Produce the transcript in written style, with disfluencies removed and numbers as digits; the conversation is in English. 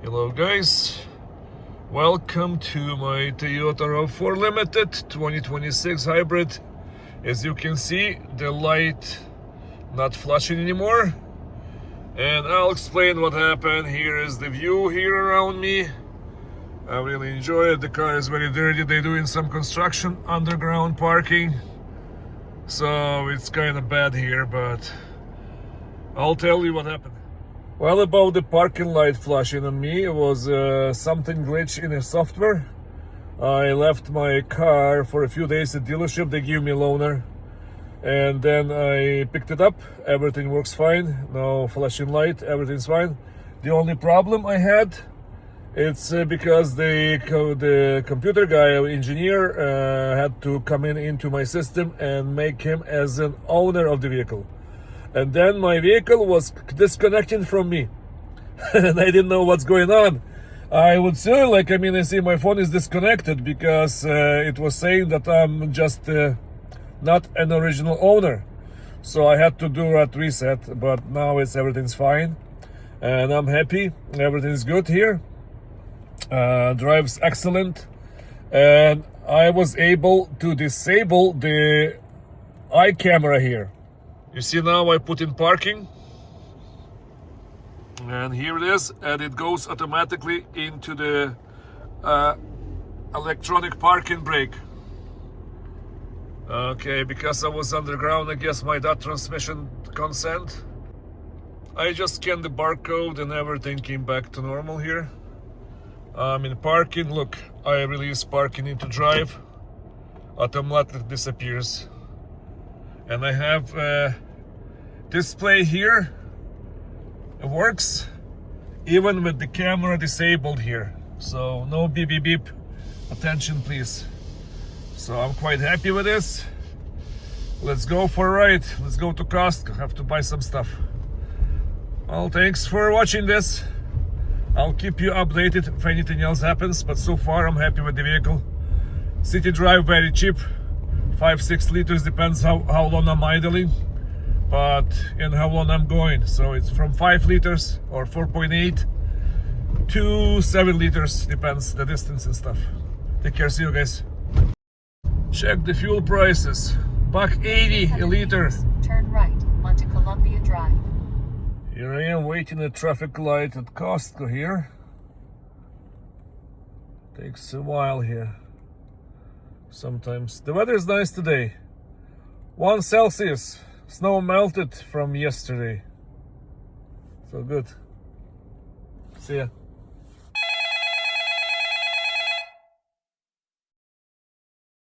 Hello guys, welcome to my Toyota Rav4 Limited 2026 hybrid. As you can see, the light not flashing anymore, and I'll explain what happened. Here is the view here around me. I really enjoy it. The car is very dirty. They're doing some construction, underground parking, so it's kind of bad here, but I'll tell you what happened. Well, about the parking light flashing on me, it was something glitch in the software. I left my car for a few days at dealership. They gave me a loaner, and then I picked it up. Everything works fine. No flashing light. Everything's fine. The only problem I had, it's because the computer guy, engineer, had to come into my system and make him as an owner of the vehicle. And then my vehicle was disconnecting from me. And I didn't know what's going on. I would say, I see my phone is disconnected because it was saying that I'm just not an original owner. So I had to do a reset, but now everything's fine. And I'm happy. Everything's good here. Drives excellent. And I was able to disable the eye camera here. You see, now I put in parking, and here it is, and it goes automatically into the electronic parking brake. Okay, because I was underground, I guess my dot transmission consent. I just scanned the barcode and everything came back to normal here. I'm in parking. Look, I release parking into drive, automatically disappears. And I have display here. It works even with the camera disabled here. So no beep beep beep. Attention please. So I'm quite happy with this. Let's go for a ride. Let's go to Costco. Have to buy some stuff. Well, thanks for watching this. I'll keep you updated if anything else happens, but so far I'm happy with the vehicle. City drive, very cheap. 5-6 liters, depends how long I'm idling, but and how long I'm going. So it's from 5 liters or 4.8 to 7 liters, depends the distance and stuff. Take care, see you guys. Check the fuel prices. $1.80 a liter. Turn right onto Columbia Drive. Here I am waiting at traffic light at Costco here. Takes a while here. Sometimes the weather is nice today. 1 Celsius. Snow melted from yesterday. So good. See ya.